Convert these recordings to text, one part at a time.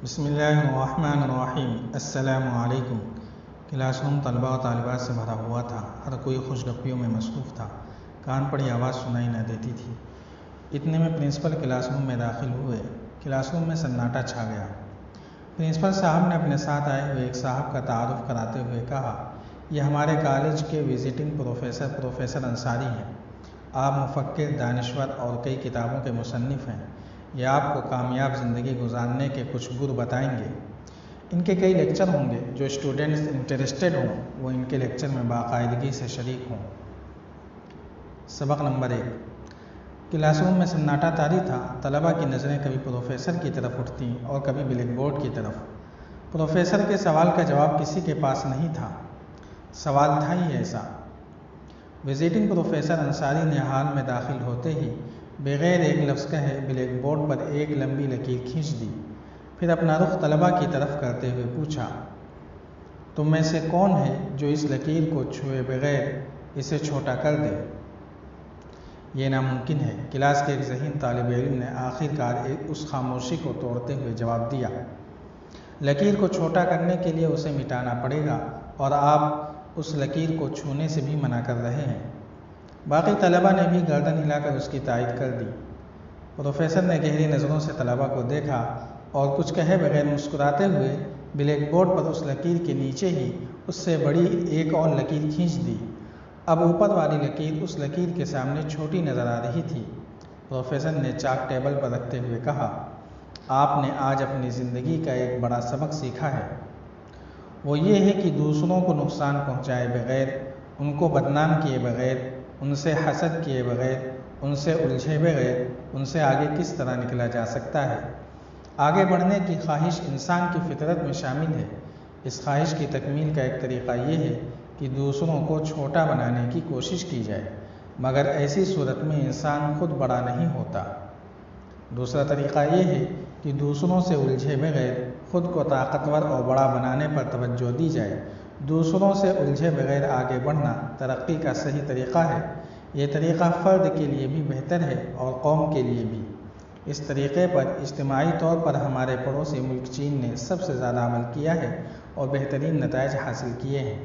بسم اللہ الرحمن الرحیم۔ السلام علیکم۔ کلاس روم طلباء و طالبات سے بھرا ہوا تھا، ہر کوئی خوش گپیوں میں مصروف تھا، کان پڑی آواز سنائی نہ دیتی تھی۔ اتنے میں پرنسپل کلاس روم میں داخل ہوئے۔ کلاس روم میں سناٹا چھا گیا۔ پرنسپل صاحب نے اپنے ساتھ آئے ہوئے ایک صاحب کا تعارف کراتے ہوئے کہا، یہ ہمارے کالج کے وزٹنگ پروفیسر انصاری ہیں۔ آپ مفکر، دانشور اور کئی کتابوں کے مصنف ہیں۔ یہ آپ کو کامیاب زندگی گزارنے کے کچھ گر بتائیں گے۔ ان کے کئی لیکچر ہوں گے، جو اسٹوڈنٹس انٹرسٹڈ ہوں وہ ان کے لیکچر میں باقاعدگی سے شریک ہوں۔ سبق نمبر 1۔ کلاس روم میں سناٹا طاری تھا۔ طلباء کی نظریں کبھی پروفیسر کی طرف اٹھتیں اور کبھی بلیک بورڈ کی طرف۔ پروفیسر کے سوال کا جواب کسی کے پاس نہیں تھا۔ سوال تھا ہی ایسا۔ وزٹنگ پروفیسر انصاری نے ہال میں داخل ہوتے ہی بغیر ایک لفظ کہے بلیک بورڈ پر ایک لمبی لکیر کھینچ دی، پھر اپنا رخ طلباء کی طرف کرتے ہوئے پوچھا، تم میں سے کون ہے جو اس لکیر کو چھوئے بغیر اسے چھوٹا کر دے؟ یہ ناممکن ہے۔ کلاس کے ایک ذہین طالب علم نے آخر کار اس خاموشی کو توڑتے ہوئے جواب دیا، لکیر کو چھوٹا کرنے کے لیے اسے مٹانا پڑے گا، اور آپ اس لکیر کو چھونے سے بھی منع کر رہے ہیں۔ باقی طلباء نے بھی گردن ہلا کر اس کی تائید کر دی۔ پروفیسر نے گہری نظروں سے طلباء کو دیکھا اور کچھ کہے بغیر مسکراتے ہوئے بلیک بورڈ پر اس لکیر کے نیچے ہی اس سے بڑی ایک اور لکیر کھینچ دی۔ اب اوپر والی لکیر اس لکیر کے سامنے چھوٹی نظر آ رہی تھی۔ پروفیسر نے چاک ٹیبل پر رکھتے ہوئے کہا، آپ نے آج اپنی زندگی کا ایک بڑا سبق سیکھا ہے۔ وہ یہ ہے کہ دوسروں کو نقصان پہنچائے بغیر، ان کو بدنام کیے بغیر، ان سے حسد کیے بغیر، ان سے الجھے بغیر، ان سے آگے کس طرح نکلا جا سکتا ہے۔ آگے بڑھنے کی خواہش انسان کی فطرت میں شامل ہے۔ اس خواہش کی تکمیل کا ایک طریقہ یہ ہے کہ دوسروں کو چھوٹا بنانے کی کوشش کی جائے، مگر ایسی صورت میں انسان خود بڑا نہیں ہوتا۔ دوسرا طریقہ یہ ہے کہ دوسروں سے الجھے بغیر خود کو طاقتور اور بڑا بنانے پر توجہ دی جائے۔ دوسروں سے الجھے بغیر آگے بڑھنا ترقی کا صحیح طریقہ ہے۔ یہ طریقہ فرد کے لیے بھی بہتر ہے اور قوم کے لیے بھی۔ اس طریقے پر اجتماعی طور پر ہمارے پڑوسی ملک چین نے سب سے زیادہ عمل کیا ہے اور بہترین نتائج حاصل کیے ہیں۔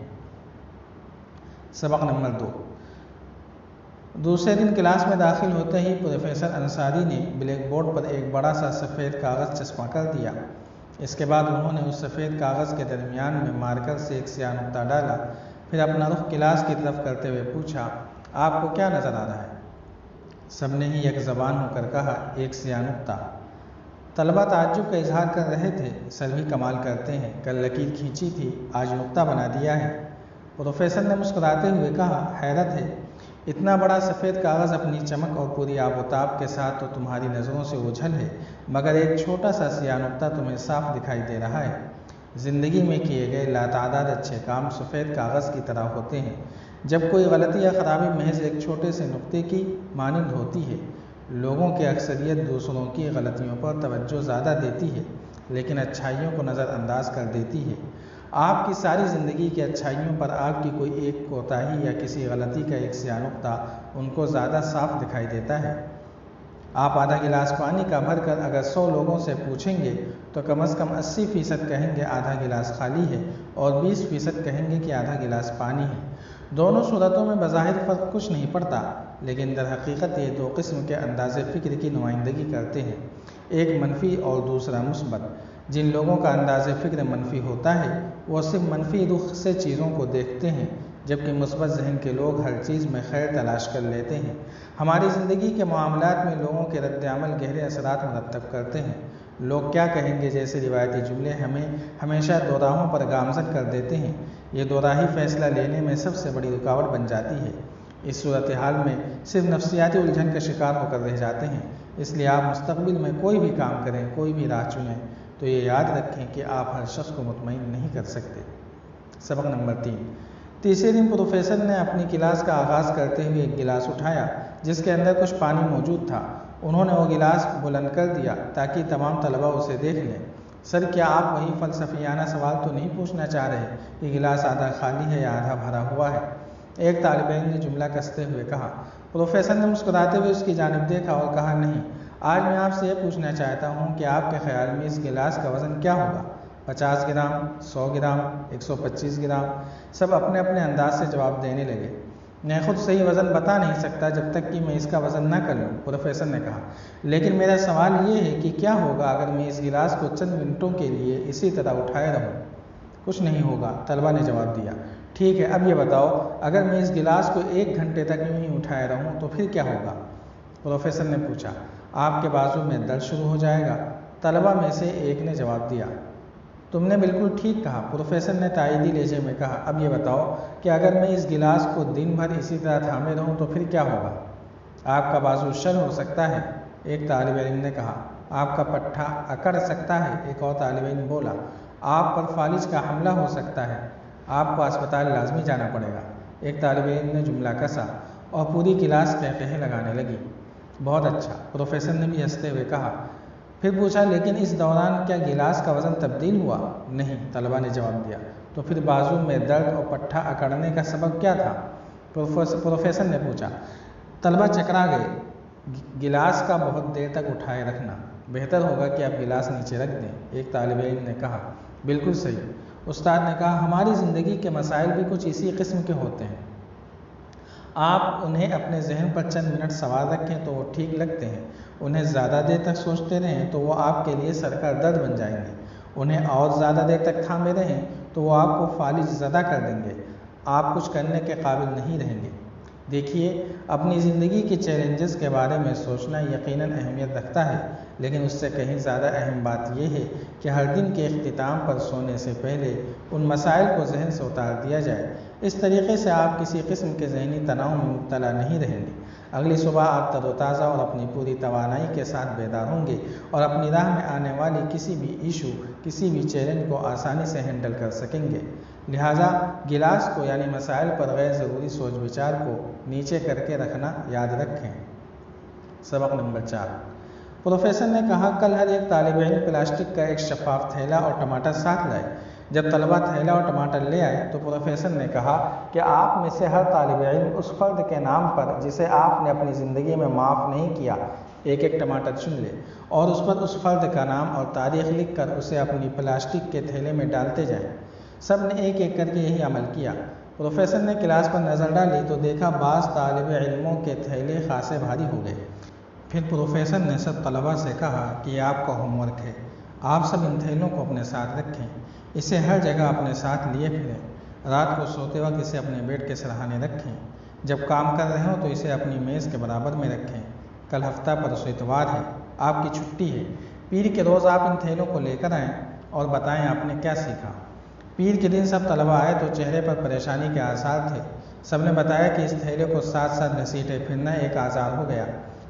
سبق نمبر 2۔ دوسرے دن کلاس میں داخل ہوتے ہی پروفیسر انصاری نے بلیک بورڈ پر ایک بڑا سا سفید کاغذ چسپاں کر دیا۔ اس کے بعد انہوں نے اس سفید کاغذ کے درمیان میں مارکر سے ایک سیاہ نقطہ ڈالا، پھر اپنا رخ کلاس کی طرف کرتے ہوئے پوچھا، آپ کو کیا نظر آ رہا ہے؟ سب نے ہی یک زبان ہو کر کہا، ایک سیاہ نقطہ۔ طلباء تعجب کا اظہار کر رہے تھے۔ سر بھی کمال کرتے ہیں، کل لکیر کھینچی تھی، آج نقطہ بنا دیا ہے۔ پروفیسر نے مسکراتے ہوئے کہا، حیرت ہے، اتنا بڑا سفید کاغذ اپنی چمک اور پوری آب و تاب کے ساتھ تو تمہاری نظروں سے اوجھل ہے، مگر ایک چھوٹا سا سیاہ نقطہ تمہیں صاف دکھائی دے رہا ہے۔ زندگی میں کیے گئے لاتعداد اچھے کام سفید کاغذ کی طرح ہوتے ہیں۔ جب کوئی غلطی یا خرابی محض ایک چھوٹے سے نقطے کی مانند ہوتی ہے۔ لوگوں کی اکثریت دوسروں کی غلطیوں پر توجہ زیادہ دیتی ہے، لیکن اچھائیوں کو نظر انداز کر دیتی ہے۔ آپ کی ساری زندگی کی اچھائیوں پر آپ کی کوئی ایک کوتاہی یا کسی غلطی کا ایک سیاہ نقطہ ان کو زیادہ صاف دکھائی دیتا ہے۔ آپ آدھا گلاس پانی کا بھر کر اگر 100 لوگوں سے پوچھیں گے تو کم از کم 80% کہیں گے آدھا گلاس خالی ہے، اور 20% کہیں گے کہ آدھا گلاس پانی ہے۔ دونوں صورتوں میں بظاہر فرق کچھ نہیں پڑتا، لیکن در حقیقت یہ دو قسم کے انداز فکر کی نمائندگی کرتے ہیں، ایک منفی اور دوسرا مثبت۔ جن لوگوں کا انداز فکر منفی ہوتا ہے وہ صرف منفی رخ سے چیزوں کو دیکھتے ہیں، جبکہ مثبت ذہن کے لوگ ہر چیز میں خیر تلاش کر لیتے ہیں۔ ہماری زندگی کے معاملات میں لوگوں کے رد عمل گہرے اثرات مرتب کرتے ہیں۔ لوگ کیا کہیں گے جیسے روایتی جملے ہمیں ہمیشہ دو راہوں پر گامزن کر دیتے ہیں۔ یہ دو راہی فیصلہ لینے میں سب سے بڑی رکاوٹ بن جاتی ہے۔ اس صورتحال میں صرف نفسیاتی الجھن کا شکار ہو کر رہ جاتے ہیں۔ اس لیے آپ مستقبل میں کوئی بھی کام کریں، کوئی بھی راہ چنیں، تو یہ یاد رکھیں کہ آپ ہر شخص کو مطمئن نہیں کر سکتے۔ سبق نمبر 3۔ تیسرے دن پروفیسر نے اپنی کلاس کا آغاز کرتے ہوئے ایک گلاس اٹھایا جس کے اندر کچھ پانی موجود تھا۔ انہوں نے وہ گلاس بلند کر دیا تاکہ تمام طلباء اسے دیکھ لیں۔ سر، کیا آپ وہی فلسفیانہ سوال تو نہیں پوچھنا چاہ رہے کہ گلاس آدھا خالی ہے یا آدھا بھرا ہوا ہے؟ ایک طالب علم نے جملہ کستے ہوئے کہا۔ پروفیسر نے مسکراتے ہوئے اس کی جانب دیکھا اور کہا، نہیں، آج میں آپ سے یہ پوچھنا چاہتا ہوں کہ آپ کے خیال میں اس گلاس کا وزن کیا ہوگا؟ 50 گرام، 100 گرام، 125 گرام؟ سب اپنے اپنے انداز سے جواب دینے لگے۔ میں خود صحیح وزن بتا نہیں سکتا جب تک کہ میں اس کا وزن نہ کر لوں، پروفیسر نے کہا، لیکن میرا سوال یہ ہے کہ کیا ہوگا اگر میں اس گلاس کو چند منٹوں کے لیے اسی طرح اٹھائے رہوں؟ کچھ نہیں ہوگا، طلبہ نے جواب دیا۔ ٹھیک ہے، اب یہ بتاؤ، اگر میں اس گلاس کو 1 گھنٹے تک یوں ہی اٹھائے رہوں تو پھر کیا ہوگا؟ پروفیسر نے پوچھا۔ آپ کے بازو میں درد شروع ہو جائے گا، طلبہ میں سے ایک نے جواب دیا۔ تم نے بالکل ٹھیک کہا، پروفیسر نے تائیدی لہجے میں کہا۔ اب یہ بتاؤ کہ اگر میں اس گلاس کو دن بھر اسی طرح تھامے رہوں تو پھر کیا ہوگا؟ آپ کا بازو شل ہو سکتا ہے، ایک طالب علم نے کہا۔ آپ کا پٹھا اکڑ سکتا ہے، ایک اور طالب علم بولا۔ آپ پر فالج کا حملہ ہو سکتا ہے، آپ کو اسپتال لازمی جانا پڑے گا، ایک طالب علم نے جملہ کسا، اور پوری کلاس قہقہے لگانے لگی۔ بہت اچھا، پروفیسر نے بھی ہنستے ہوئے کہا۔ پھر پوچھا، لیکن اس دوران کیا گلاس کا وزن تبدیل ہوا؟ نہیں، طلبہ نے جواب دیا۔ تو پھر بازو میں درد اور پٹھا اکڑنے کا سبب کیا تھا؟ پروفیسر نے پوچھا۔ طلبہ چکرا گئے۔ گلاس کا بہت دیر تک اٹھائے رکھنا، بہتر ہوگا کہ آپ گلاس نیچے رکھ دیں، ایک طالب علم نے کہا۔ بالکل صحیح، استاد نے کہا، ہماری زندگی کے مسائل بھی کچھ اسی قسم کے ہوتے ہیں۔ آپ انہیں اپنے ذہن پر چند منٹ سوار رکھیں تو وہ ٹھیک لگتے ہیں، انہیں زیادہ دیر تک سوچتے رہیں تو وہ آپ کے لیے سر کا درد بن جائیں گے، انہیں اور زیادہ دیر تک تھامے رہیں تو وہ آپ کو فالج زدہ کر دیں گے، آپ کچھ کرنے کے قابل نہیں رہیں گے۔ دیکھیے، اپنی زندگی کے چیلنجز کے بارے میں سوچنا یقیناً اہمیت رکھتا ہے، لیکن اس سے کہیں زیادہ اہم بات یہ ہے کہ ہر دن کے اختتام پر سونے سے پہلے ان مسائل کو ذہن سے اتار دیا جائے۔ اس طریقے سے آپ کسی قسم کے ذہنی تناؤ میں مبتلا نہیں رہیں گے۔ اگلی صبح آپ تر و تازہ اور اپنی پوری توانائی کے ساتھ بیدار ہوں گے اور اپنی راہ میں آنے والی کسی بھی ایشو، کسی بھی چیلنج کو آسانی سے ہینڈل کر سکیں گے۔ لہٰذا گلاس کو یعنی مسائل پر غیر ضروری سوچ بچار کو نیچے کر کے رکھنا یاد رکھیں۔ سبق نمبر 4۔ پروفیسر نے کہا، کل ہر ایک طالب علم پلاسٹک کا ایک شفاف تھیلا اور ٹماٹر ساتھ لائے۔ جب طلبہ تھیلا اور ٹماٹر لے آئے تو پروفیسر نے کہا کہ آپ میں سے ہر طالب علم اس فرد کے نام پر جسے آپ نے اپنی زندگی میں معاف نہیں کیا، ایک ایک ٹماٹر چن لے اور اس پر اس فرد کا نام اور تاریخ لکھ کر اسے اپنی پلاسٹک کے تھیلے میں ڈالتے جائیں۔ سب نے ایک ایک کر کے یہی عمل کیا۔ پروفیسر نے کلاس پر نظر ڈالی تو دیکھا بعض طالب علموں کے تھیلے خاصے بھاری ہو گئے۔ پھر پروفیسر نے سب طلبہ سے کہا کہ یہ آپ کا ہوم ورک ہے، آپ سب ان تھیلوں کو اپنے ساتھ رکھیں، اسے ہر جگہ اپنے ساتھ لیے پھریں، رات کو سوتے وقت اسے اپنے بیڈ کے سرہانے رکھیں، جب کام کر رہے ہوں تو اسے اپنی میز کے برابر میں رکھیں۔ کل ہفتہ پرسوں اتوار ہے، آپ کی چھٹی ہے، پیر کے روز آپ ان تھیلوں کو لے کر آئیں اور بتائیں آپ نے کیا سیکھا۔ پیر کے دن سب طلبہ آئے تو چہرے پر پریشانی کے آثار تھے۔ سب نے بتایا کہ اس تھیلے کو ساتھ ساتھ گھسیٹے پھرنا ایک آزار ہو گیا۔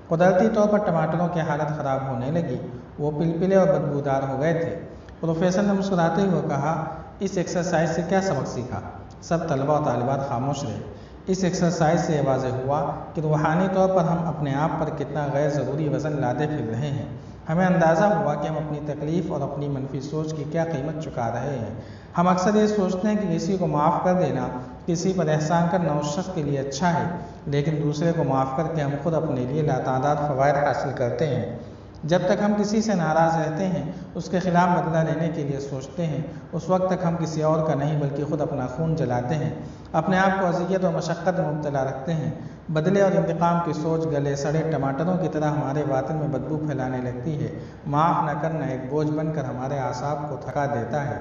قدرتی طور پر ٹماٹروں کی حالت خراب ہونے لگی، وہ پلپلے اور بدبودار ہو گئے تھے۔ پروفیسر نے مسکراتے ہوئے کہا، اس ایکسرسائز سے کیا سبق سیکھا؟ سب طلبہ اور طالبات خاموش رہے۔ اس ایکسرسائز سے یہ واضح ہوا کہ روحانی طور پر ہم اپنے آپ پر کتنا غیر ضروری وزن لادے پھر رہے ہیں۔ ہمیں اندازہ ہوا کہ ہم اپنی تکلیف اور اپنی منفی سوچ کی کیا قیمت چکا رہے ہیں۔ ہم اکثر یہ سوچتے ہیں کہ کسی کو معاف کر دینا، کسی پر احسان کرنا اس شخص کے لیے اچھا ہے، لیکن دوسرے کو معاف کر کے ہم خود اپنے لیے لاتعداد فوائد حاصل کرتے ہیں۔ جب تک ہم کسی سے ناراض رہتے ہیں، اس کے خلاف بدلہ لینے کے لیے سوچتے ہیں، اس وقت تک ہم کسی اور کا نہیں بلکہ خود اپنا خون جلاتے ہیں، اپنے آپ کو اذیت اور مشقت میں مبتلا رکھتے ہیں۔ بدلے اور انتقام کی سوچ گلے سڑے ٹماٹروں کی طرح ہمارے باطن میں بدبو پھیلانے لگتی ہے۔ معاف نہ کرنا ایک بوجھ بن کر ہمارے اعصاب کو تھکا دیتا ہے۔